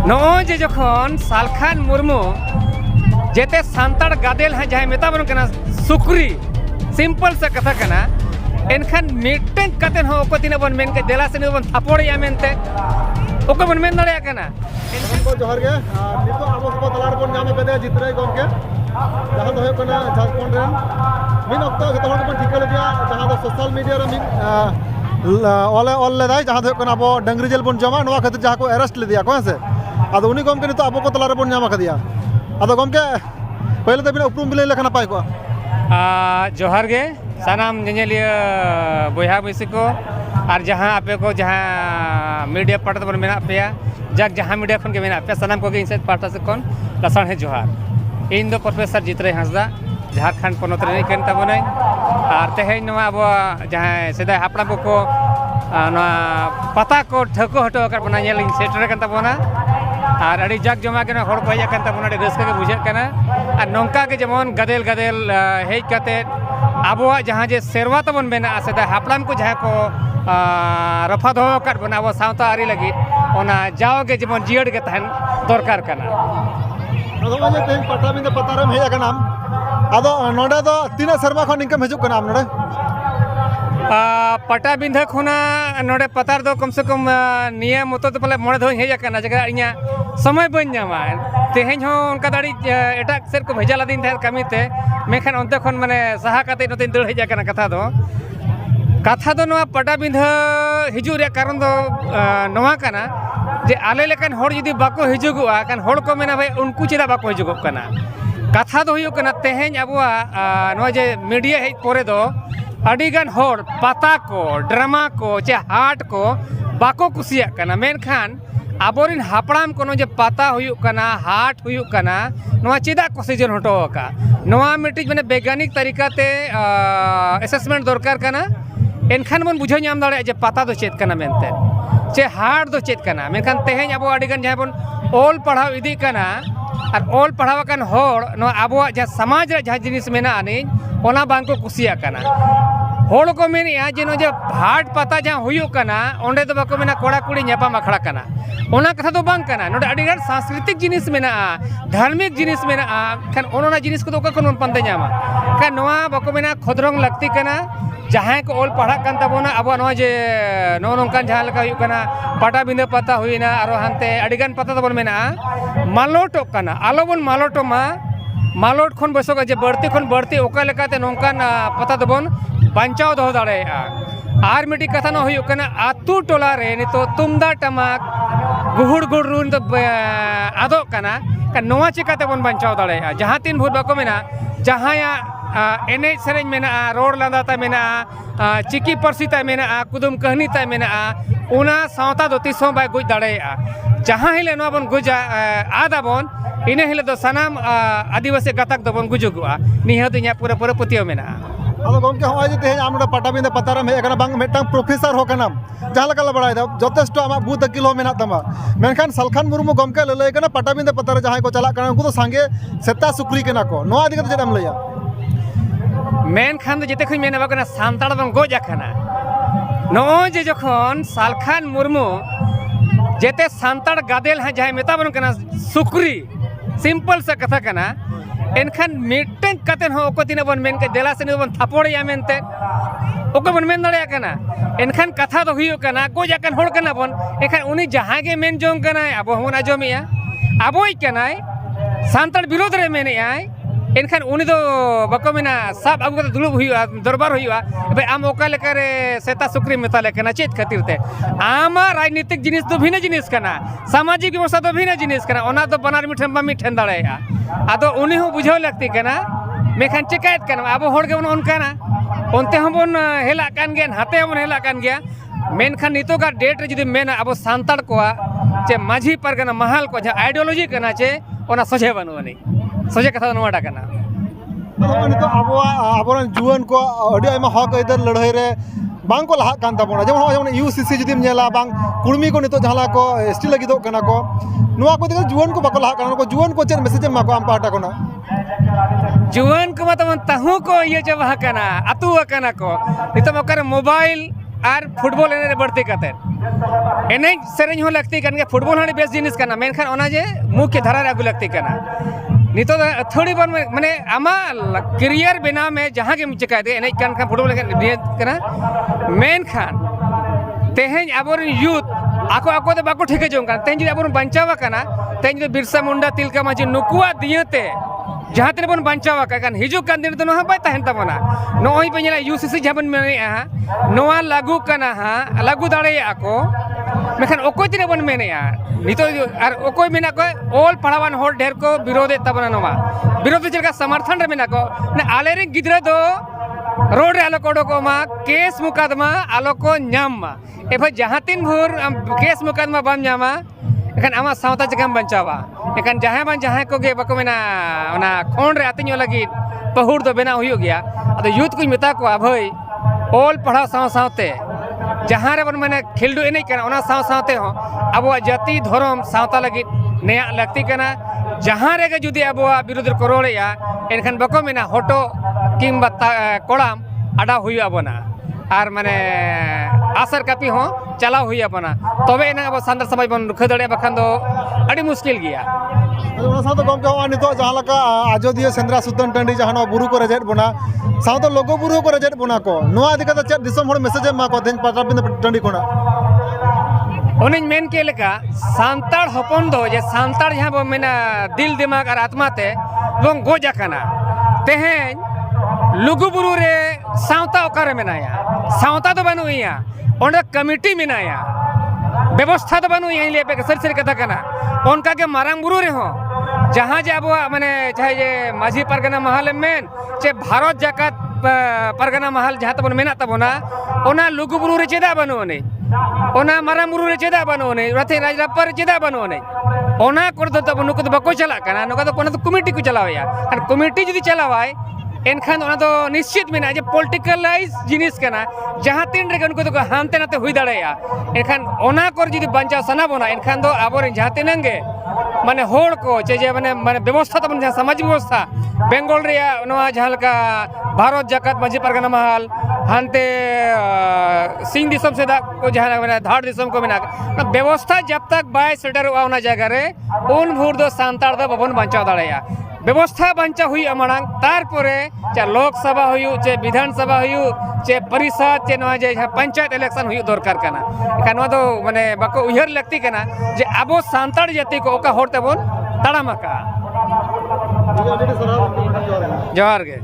नॉय जे जखन सालखान मुर्मू जेते सांताड़ गादेल हैं जहाँ मेताबन कना सुक्री सिंपल से कथा कना एनखान मीटिंग कतेन हो ओको तिना बन मेन के देला से बन थापोड़िया मेनते ओको बन मेन दड़िया कना को जोहर गे नितो आबो को तलार बन नाम कदे जितरे गमके जहां दो कना झारखंड रेन मिन ऑक्टो जतो हर को ठीक कर दिया जहां दो सोशल मीडिया रे मिन ऑल लेदाय जहां दो कना बो डंगरी जेल बन जमा नवा खातिर जहां को अरेस्ट ले दिया को से आदो उनी गमके नितो आबो को तलार बन नाम कदिया आदो गमके पहले तो बिना उपरुम बिले लेखना पाई को जोहर गे सानाम नेनेलिया बोया बैसी को और जहाँ आपे को जहाँ मीडिया पार्ट बन मेना पे जग जहाँ मीडिया खन के मेना पे सानाम को इन सेट पार्ट से कौन लसण है जोहार इन दो प्रोफेसर जितरे हंसदा झारखंड पनत रे केन तबने और तेहेन नवा अब जहाँ सेदा हापड़ा को पता को ठको हटो कर बना नेल सेटर कन तबना और अड़ी जग जमा के हड़ को हजन तबना अड़ी रस्क के बुझे कना और नौका के जेमन गदेल गदेल हेज कते आबो जहाँ जे सेरवा तबन मेना सेदा हापड़ाम को जहाँ को रफा दो कर बना अब सावता आरी लगी ओना जाओ के जेमन जियड़ के तहन दरकार कना आदो जे तेन पटाबिंद पतारम हे कनाम आदो नोडा दो तीना शर्मा खन इनकम हजु कनाम नोडे पटाबिंद खुना नोडे पतार दो कम से कम नियम मतो तो पले मोड़े धोई हेज कना जगह इया समय बन जामा तेहेन हो उनका दाड़ी एटा सेर को भेजा लादिन थे कमीते मेखान अंते खन माने सहा काते नते दड़ हेज कना कथा दो नवा पटाबिंद हिजु रे कारण दो नवा कना जे आले लेकन होड़ यदि बाको हिजुगुआ कान होड़ को मेना भाई उनको चेदा बाको हिजुगुग कना कथा दो हुयो कना तेहेन अबुआ नवा जे मीडिया हेज पोरे दो अडिगान होड़ पता को ड्रामा को चे हाट को बाको कुसिया कना मेनखान आबोरिन हापड़ाम कोनो जे पता हुयो कना हाट हुयो कना नवा चेदा को सीजन हटो का नवा मिटिज माने वैज्ञानिक तरीका ते असेसमेंट दरकार कना एनखान मन बुझाव नाम दाड़े जे पता दो चेत कना मेनते चे हाट दो चेत कना मेनखान तेहेन आबो अडिगान जहाँ बन ओल पढ़ाव इदी कना और ओल पढ़ाव कान होड़ नवा आबो जहाँ समाज रे जहाँ जिनिस मेना आनी ओना बांग को कुसिया कना होड़ को मेनिया जे नो जे हाट पता जहाँ हुयो कना ओंडे तो बाको मेना कोड़ा कुड़ी न्यापाम अखड़ा कना ओना कथा तो बांग कना नोडे अडिगान सांस्कृतिक जिनिस मेना धार्मिक जिनिस मेना खान ओना जिनिस को तो कखन पंदे न्यामा खान नवा बाको मेना खदरंग लगती कना जहाँ को ओल पढ़ा कान तबोना अब नवा जे नो नोंकान जहाँ लगा हुयो कना पटाबिंद पता हुईना आरो हानते अडिगान पता तबन मेना मालोटो कना आलोबन मालोटो मा मालोट खन बसोगा जे बढ़ती खन बढ़ती ओका लेकाते नोंकान पता तबन बांचाव दो दाड़े आर मिट्टी कथा न हुयो कना आतु टोला रे नितो तुमदा टमाक गुहुड़ गुड़रुन तो आदो कना का नोवा चिकाते बन बांचाव दाड़े जहाँ तीन भूत बाको मेना जहाँ एने सेरेंज मेना रोड लांदाता मेना चिकी परसीता मेना कुदुम कहनीता मेना उना सावता दो तीसों बाय गुज दाड़े जहाँ हिले नोवा बन गुजा आदा बन इने हिले दो सनाम आदिवासी गतक दो बन गुजुगुआ निहत इnya पूरा पूरा पतियो मेना आदो गमके होय जे तेहेन आम पटाबिंद पतारम हे कना बांग मेटांग प्रोफेसर हो कनाम जहाँ लगा ला बड़ाय दा जथेष्ट आमा बुत किलो मेना तमा मेनखान सालखान मुर्मू गमके ललय कना पटाबिंद पतार जहाँ को चला कना उनको तो सांगे सेता सुक्री कना को नोआ दिगत जेदम लया मेनखान दो जेते खै मेना बाकना सांताड़ बन गोजा खाना नो जे जखन सालखान मुर्मू जेते सांताड़ गादेल हैं जहाँ मेताबन कना सुक्री सिंपल से कथा कना एनखान मीटिंग कतेन हो ओको तिना बन मेन के देला से बन थापोड़िया मेनते ओको बन मेन दड़िया कना एनखान कथा दो हुयो कना गोजा कन होड़ कना बन एखान उनी जहाँ के मेन जोंग कना अब हमन आजोमिया आबोई कनाय सांताड़ विरोध रे मेने आय एनखान उनी दो बाको मेना सब अगु दुलुब हुआ दरबार हुआ भाई आम ओका लेका रे सेता सुक्री मेताले कना चेत खातिर ते आमा राजनीतिक जिनिस दो भिन्न जिनिस कना सामाजिक व्यवस्था दो भिन्न जिनिस कना ओना दो बनार मिठन बा मिठन दाड़ेया आदो उनी हो बुझाव लगती कना मेखान चिकायत कना आबो होड़ के उनकाना ओनते हमबन हेला कान गया हाते हमबन हेला कान गया मेनखान नितोगा डेट रे जुदी मेना आबो सांताड़ कोआ चे माझी परगना महल को जे आइडियोलॉजी कना चे ओना सोझे बनुवनी सोझे कथा नोवाटा कना तो आबोरन जुआन को अडी आयमा हक अयदार लड़ाई रे बांग को लहा कान ताबोना जेमन यूसीसी जुदीम नेला बांग कुर्मी को नितो जहाला को एसटी लगिदो कना को नोवा को दिगा जुआन को बाको लहा कना को जुआन को चेन मैसेज मा को आम पाटा कोना जुआन को मतम तहु को ये जब कना अतु कना को नितो मकर मोबाइल और फुटबॉल एने बढ़ती करते एने सेरेंज हो लगती करने फुटबॉल हने बेस्ट जिनिस करना मेनखान ओना जे मुख्य धारा रे अगु लगती करना नितो थोड़ी बन माने आमा करियर बिना में जहां के चिकाय दे एने कान फुटबॉल करना मेनखान तेहें आबोर यूथ आको आको दे बाको ठिके जों तेहें जो आबोर बंचावा करना तेहें जो बिरसा मुंडा तिलका मांझी नुकुआ दियते जहाँ तीन बन बंचावा कान हिजू कान दिन तो नहा बाय तहन तबना नोई पे नेला यूसीसी जहाँ बन मेने नोआ लागू कना हा लागू दाड़े आको मेखान ओकोय तीन बन मेने नितो आर ओकोय मेना को ऑल पढ़ावान होर ढेर को विरोध तबना नोमा विरोध चलका समर्थन रे मेना को ने आलेरे गिद्रा दो रोड रे आलो कोडो को मा केस मुकदमा आलो को न्याम मा ए भाई जहाँ तीन भोर केस मुकदमा बम न्यामा एखान आमा सावता जगम बंचावा एखान जहाँ को गे बको मेना ओना खोंड रे आतिनो लगी पहुड़ दो बेना हुयो गया अद यूथ को मेता को भाई ऑल पढ़ा साव सावते जहाँ रे बन माने खेलडू एने कना ओना साव सावते हो अब जाति धर्म सावता लगी नया लगती कना जहाँ रे जुदी अब विरोध को रोड़ेया एनखान बको मेना हटो किंबा कोड़ाम आडा हुयो अबना और माने आसर कापी हो चलाव हुई अपना तबे एना अब सान्तार समाज बन रुख दड़े बखान दो अड़ी मुश्किल गया गमके हो नितो जहाँ लका आजोदिया सेंद्रा सुतन टंडी जहाँ बुरु को रेजेट बना साथ लोगो बुरु को रेजेट बना को नोआ दिक्कत चेक दिसम होड़ मैसेज मा को तेन पाटाबिंद टंडी कोना ओनिन मेन के लेका सान्तार हपन दो जे सान्तार जहाँ बो मेना दिल दिमाग और आत्मा ते बंग गोजा कना तेहें लुगु बुरु रे सावता ओकारे मेनाया सावता तो बनुया ओंडे कमिटी मेनाया व्यवस्था तो बनुया ले पे सर सर कथा कना उनका के मारांग बुरु रे हो जहाँ जे अब माने चाहे जे माझी परगना महल मेन चे भारत जाकात परगना महल जहाँ तबन मेना तबना ओना लुगु बुरु रे चेदा बनोने ओना मारांग बुरु रे चेदा बनोने रथे राजराप्पा रे चेदा बनोने ओना कर दो तब नुक बको चला कना नुका तो कोना तो कमिटी को चलावया और कमिटी जदी चलावाय एनखान ओना तो निश्चित मेना जे पॉलिटिकलाइज जिनिस कना जहाँ तीन रे उनको तो हानते नाते हुई दाड़ेया एनखान ओना कर जदी बंचा सना बना एनखान दो आबोर जहाँ तीनंगे माने होड़ को जे माने व्यवस्था तो जहाँ समाज व्यवस्था बेंगल रे नोआ जहाँ लका भारत जाकात माझी परगना महल हानते सिंह दिसम से को जहाँ माने धाड़ दिसम को मेना व्यवस्था जब तक बाय सेटर ओना जगह रे उन भूर दो सांतार दो बबन बंचा दाड़ेया व्यवस्था बंचा हुई मांग तारपरे चे लोकसभा हुई चे विधानसभा हुई चे परिषद चे नवा जे पंचायत इलेक्शन हुई दरकार कना एखान नवा तो माने बाको उहर लगती कना जे आबो सांतार जाति को ओका होरते बन ताड़ामाका जोहार जोहार गे।